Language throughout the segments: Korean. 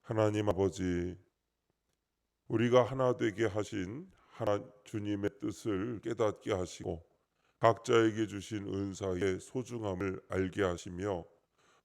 하나님 아버지, 우리가 하나 되게 하신 주님의 뜻을 깨닫게 하시고 각자에게 주신 은사의 소중함을 알게 하시며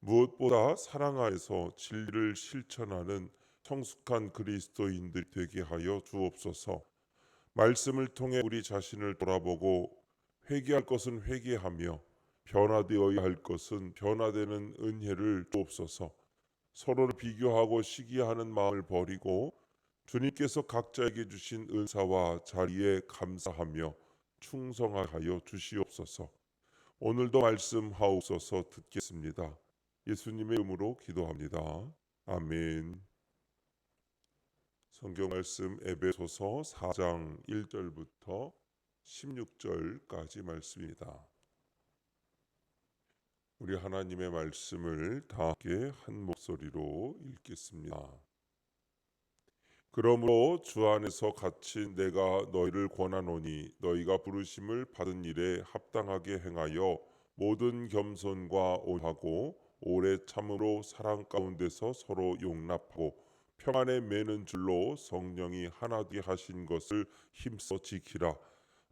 무엇보다 사랑 안에서 진리를 실천하는 성숙한 그리스도인들 되게 하여 주옵소서. 말씀을 통해 우리 자신을 돌아보고 회개할 것은 회개하며 변화되어야 할 것은 변화되는 은혜를 주옵소서. 서로를 비교하고 시기하는 마음을 버리고 주님께서 각자에게 주신 은사와 자리에 감사하며 충성하게 하여 주시옵소서. 오늘도 말씀하옵소서. 듣겠습니다. 예수님의 이름으로 기도합니다. 아멘. 성경 말씀 에베소서 4장 1절부터 16절까지 말씀입니다. 우리 하나님의 말씀을 다 함께 한 목소리로 읽겠습니다. 그러므로 주 안에서 갇힌 내가 너희를 권하노니 너희가 부르심을 받은 일에 합당하게 행하여 모든 겸손과 온유하고 오래 참음으로 사랑 가운데서 서로 용납하고 평안에 매는 줄로 성령이 하나 되게 하신 것을 힘써 지키라.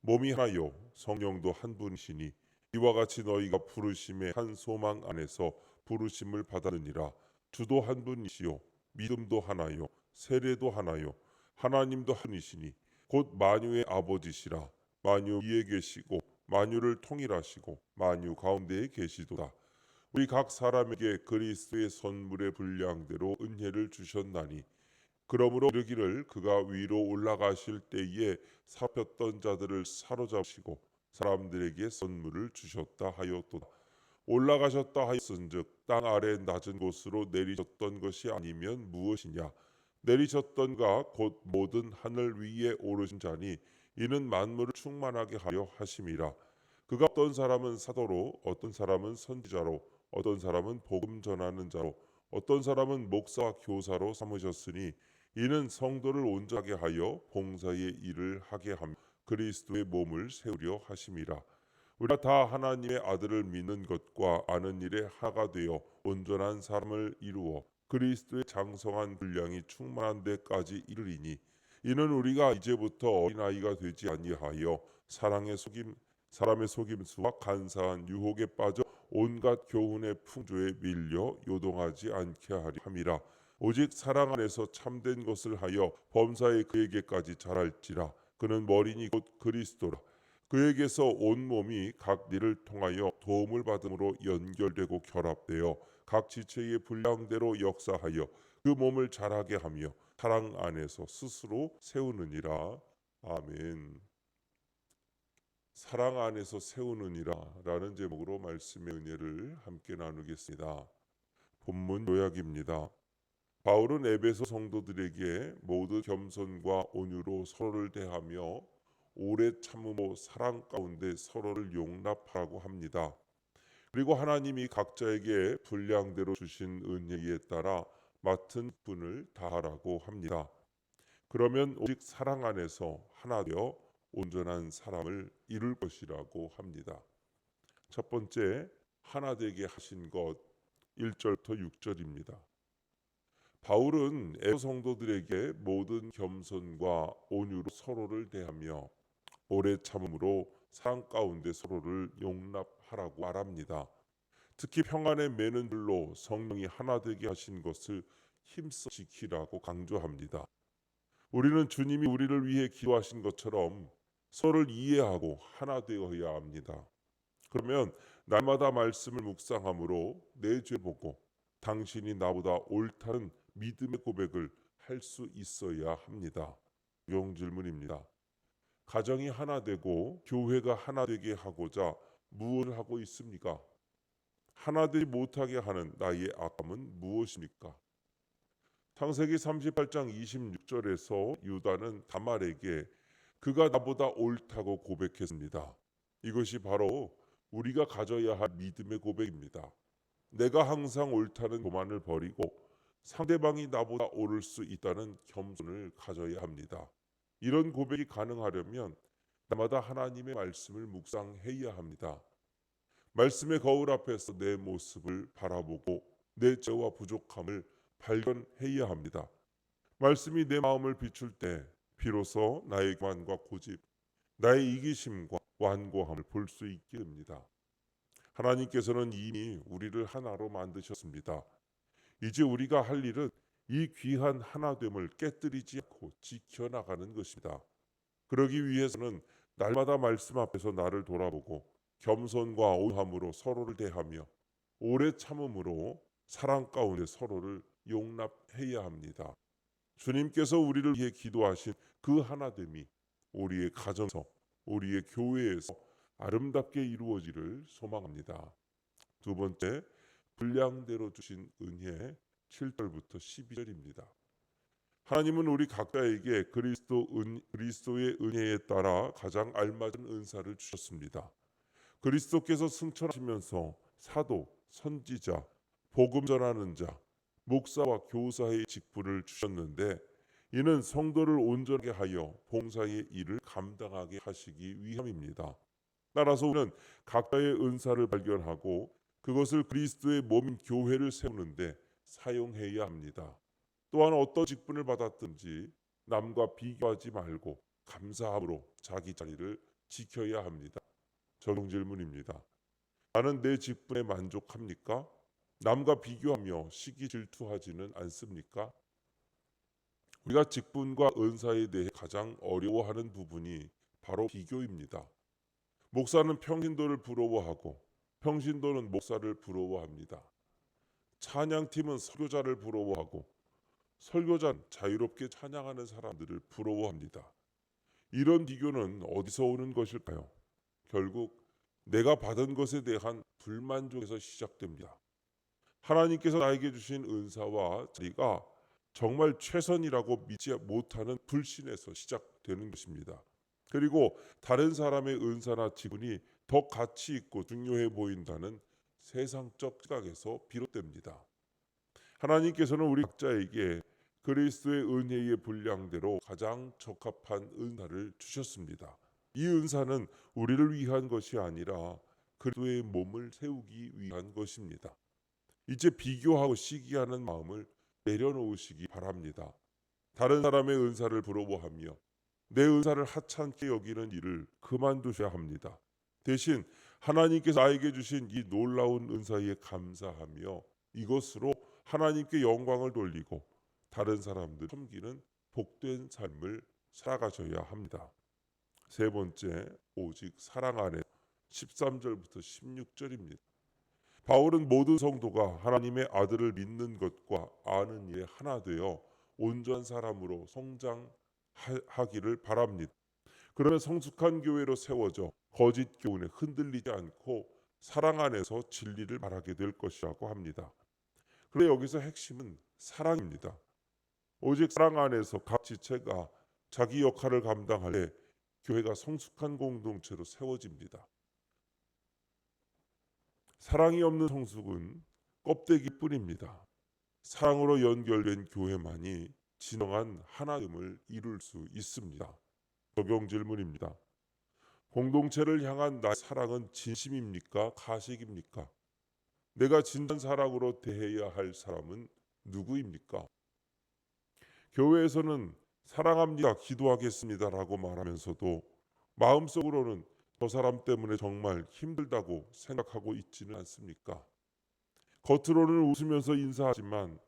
몸이 하나요 성령도 한 분이시니 이와 같이 너희가 부르심의 한 소망 안에서 부르심을 받았느니라. 주도 한 분이시요 믿음도 하나요 세례도 하나요 하나님도 한 이시니 곧 만유의 아버지시라. 만유 위에 계시고 만유를 통일하시고 만유 가운데에 계시도다. 우리 각 사람에게 그리스도의 선물의 분량대로 은혜를 주셨나니 그러므로 이르기를 그가 위로 올라가실 때에 잡혔던 자들을 사로잡으시고 사람들에게 선물을 주셨다 하였도다. 올라가셨다 하였은즉 땅 아래 낮은 곳으로 내리셨던 것이 아니면 무엇이냐. 내리셨던가 곧 모든 하늘 위에 오르신 자니 이는 만물을 충만하게 하려 하심이라. 그가 어떤 사람은 사도로 어떤 사람은 선지자로 어떤 사람은 복음 전하는 자로 어떤 사람은 목사와 교사로 삼으셨으니 이는 성도를 온전하게 하여 봉사의 일을 하게 하며 그리스도의 몸을 세우려 하심이라. 우리가 다 하나님의 아들을 믿는 것과 아는 일에 하나가 되어 온전한 사람을 이루어 그리스도의 장성한 분량이 충만한 데까지 이르리니 이는 우리가 이제부터 어린아이가 되지 아니하여 사람의 속임수와 간사한 유혹에 빠져 온갖 교훈의 풍조에 밀려 요동하지 않게 하려 함이라. 오직 사랑 안에서 참된 것을 하여 범사에 그에게까지 자랄지라. 그는 머리니 곧 그리스도라. 그에게서 온 몸이 각 일을 통하여 도움을 받음으로 연결되고 결합되어 각 지체의 분량대로 역사하여 그 몸을 자라게 하며 사랑 안에서 스스로 세우느니라. 아멘. 사랑 안에서 세우느니라 라는 제목으로 말씀의 은혜를 함께 나누겠습니다. 본문 요약입니다. 바울은 에베소 성도들에게 모두 겸손과 온유로 서로를 대하며 오래 참음으로 사랑 가운데 서로를 용납하라고 합니다. 그리고 하나님이 각자에게 분량대로 주신 은혜에 따라 맡은 분을 다하라고 합니다. 그러면 오직 사랑 안에서 하나 되어 온전한 사람을 이룰 것이라고 합니다. 첫 번째, 하나 되게 하신 것 1절부터 6절입니다. 바울은 에베소 성도들에게 모든 겸손과 온유로 서로를 대하며 오래 참음으로 사랑 가운데 서로를 용납하라고 말합니다. 특히 평안에 매는 줄로 성령이 하나 되게 하신 것을 힘써 지키라고 강조합니다. 우리는 주님이 우리를 위해 기도하신 것처럼 서로를 이해하고 하나 되어야 합니다. 그러면 날마다 말씀을 묵상함으로 내 죄 보고 당신이 나보다 옳다는 믿음의 고백을 할 수 있어야 합니다. 용 질문입니다. 가정이 하나 되고 교회가 하나 되게 하고자 무엇을 하고 있습니까? 하나 되지 못하게 하는 나의 악함은 무엇입니까? 창세기 38장 26절에서 유다는 다말에게 그가 나보다 옳다고 고백했습니다. 이것이 바로 우리가 가져야 할 믿음의 고백입니다. 내가 항상 옳다는 교만을 버리고 상대방이 나보다 옳을 수 있다는 겸손을 가져야 합니다. 이런 고백이 가능하려면 날마다 하나님의 말씀을 묵상해야 합니다. 말씀의 거울 앞에서 내 모습을 바라보고 내 죄와 부족함을 발견해야 합니다. 말씀이 내 마음을 비출 때 비로소 나의 교만과 고집, 나의 이기심과 완고함을 볼 수 있게 됩니다. 하나님께서는 이미 우리를 하나로 만드셨습니다. 이제 우리가 할 일은 이 귀한 하나됨을 깨뜨리지 않고 지켜나가는 것입니다. 그러기 위해서는 날마다 말씀 앞에서 나를 돌아보고 겸손과 온함으로 서로를 대하며 오래 참음으로 사랑 가운데 서로를 용납해야 합니다. 주님께서 우리를 위해 기도하신 그 하나됨이 우리의 가정에서, 우리의 교회에서 아름답게 이루어지를 소망합니다. 두 번째, 분량대로 주신 은혜 7절부터 12절입니다. 하나님은 우리 각자에게 그리스도의 은혜에 따라 가장 알맞은 은사를 주셨습니다. 그리스도께서 승천하시면서 사도, 선지자, 복음 전하는 자, 목사와 교사의 직분을 주셨는데 이는 성도를 온전하게 하여 봉사의 일을 감당하게 하시기 위함입니다. 따라서 우리는 각자의 은사를 발견하고 그것을 그리스도의 몸인 교회를 세우는데 사용해야 합니다. 또한 어떤 직분을 받았든지 남과 비교하지 말고 감사함으로 자기 자리를 지켜야 합니다. 적용 질문입니다. 나는 내 직분에 만족합니까? 남과 비교하며 시기 질투하지는 않습니까? 우리가 직분과 은사에 대해 가장 어려워하는 부분이 바로 비교입니다. 목사는 평신도를 부러워하고 평신도는 목사를 부러워합니다. 찬양팀은 설교자를 부러워하고 설교자는 자유롭게 찬양하는 사람들을 부러워합니다. 이런 비교는 어디서 오는 것일까요? 결국 내가 받은 것에 대한 불만족에서 시작됩니다. 하나님께서 나에게 주신 은사와 자리가 정말 최선이라고 믿지 못하는 불신에서 시작되는 것입니다. 그리고 다른 사람의 은사나 직분이 더 가치 있고 중요해 보인다는 세상적 시각에서 비롯됩니다. 하나님께서는 우리 각자에게 그리스도의 은혜의 분량대로 가장 적합한 은사를 주셨습니다. 이 은사는 우리를 위한 것이 아니라 그리스도의 몸을 세우기 위한 것입니다. 이제 비교하고 시기하는 마음을 내려놓으시기 바랍니다. 다른 사람의 은사를 부러워하며 내 은사를 하찮게 여기는 일을 그만두셔야 합니다. 대신 하나님께서 나에게 주신 이 놀라운 은사에 감사하며 이것으로 하나님께 영광을 돌리고 다른 사람들 섬기는 복된 삶을 살아가셔야 합니다. 세 번째, 오직 사랑 안에 13절부터 16절입니다. 바울은 모든 성도가 하나님의 아들을 믿는 것과 아는 일에 하나 되어 온전한 사람으로 성장하기를 바랍니다. 그러면 성숙한 교회로 세워져 거짓 교훈에 흔들리지 않고 사랑 안에서 진리를 말하게 될 것이라고 합니다. 그런데 여기서 핵심은 사랑입니다. 오직 사랑 안에서 각 지체가 자기 역할을 감당할 때 교회가 성숙한 공동체로 세워집니다. 사랑이 없는 성숙은 껍데기뿐입니다. 사랑으로 연결된 교회만이 진정한 하나됨을 이룰 수 있습니다. 적용 질문입니다. 공동체를 향한 나의 사랑은 진심입니까? 가식입니까? 내가 진정한 사랑으로 대해야 할 사람은 누구입니까? 교회에서는 사랑합니다, 기도하겠습니다라고 말하면서도 마음속으로는 저 사람 때문에 정말 힘들다고 생각하고 있지는 않습니까? 겉으로는 웃으면서 인사하지만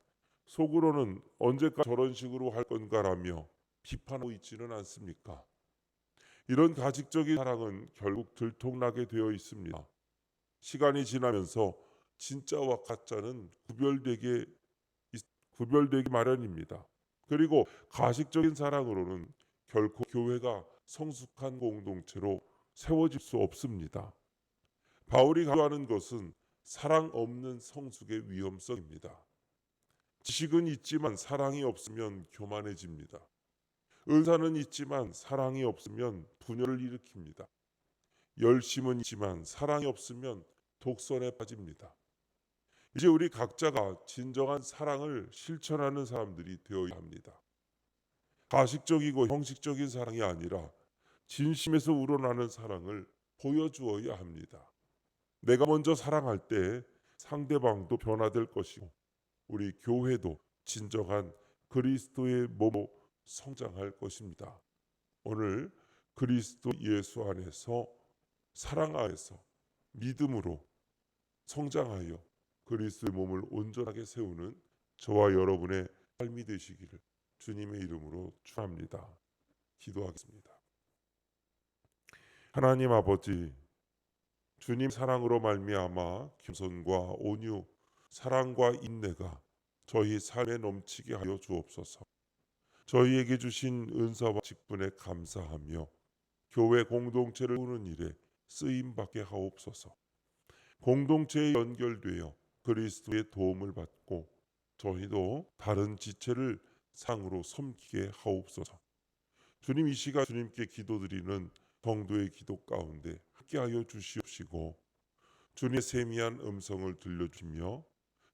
속으로는 언제까지 저런 식으로 할 건가라며 비판하고 있지는 않습니까? 이런 가식적인 사랑은 결국 들통나게 되어 있습니다. 시간이 지나면서 진짜와 가짜는 구별되기 마련입니다. 그리고 가식적인 사랑으로는 결코 교회가 성숙한 공동체로 세워질 수 없습니다. 바울이 강조하는 것은 사랑 없는 성숙의 위험성입니다. 지식은 있지만 사랑이 없으면 교만해집니다. 은사는 있지만 사랑이 없으면 분열을 일으킵니다. 열심은 있지만 사랑이 없으면 독선에 빠집니다. 이제 우리 각자가 진정한 사랑을 실천하는 사람들이 되어야 합니다. 가식적이고 형식적인 사랑이 아니라 진심에서 우러나는 사랑을 보여주어야 합니다. 내가 먼저 사랑할 때 상대방도 변화될 것이고 우리 교회도 진정한 그리스도의 몸으로 성장할 것입니다. 오늘 그리스도 예수 안에서 사랑 안에서 믿음으로 성장하여 그리스도의 몸을 온전하게 세우는 저와 여러분의 삶이 되시기를 주님의 이름으로 축원합니다. 기도하겠습니다. 하나님 아버지, 주님 사랑으로 말미암아 겸손과 온유, 사랑과 인내가 저희 삶에 넘치게 하여 주옵소서. 저희에게 주신 은사와 직분에 감사하며 교회 공동체를 이루는 일에 쓰임 받게 하옵소서. 공동체에 연결되어 그리스도의 도움을 받고 저희도 다른 지체를 상으로 섬기게 하옵소서. 주님, 이 시간 주님께 기도드리는 성도의 기도 가운데 함께하여 주시옵시고 주님의 세미한 음성을 들려주며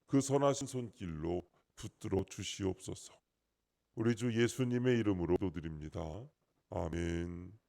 그 선하신 손길로 붙들어 주시옵소서. 우리 주 예수님의 이름으로 기도드립니다. 아멘.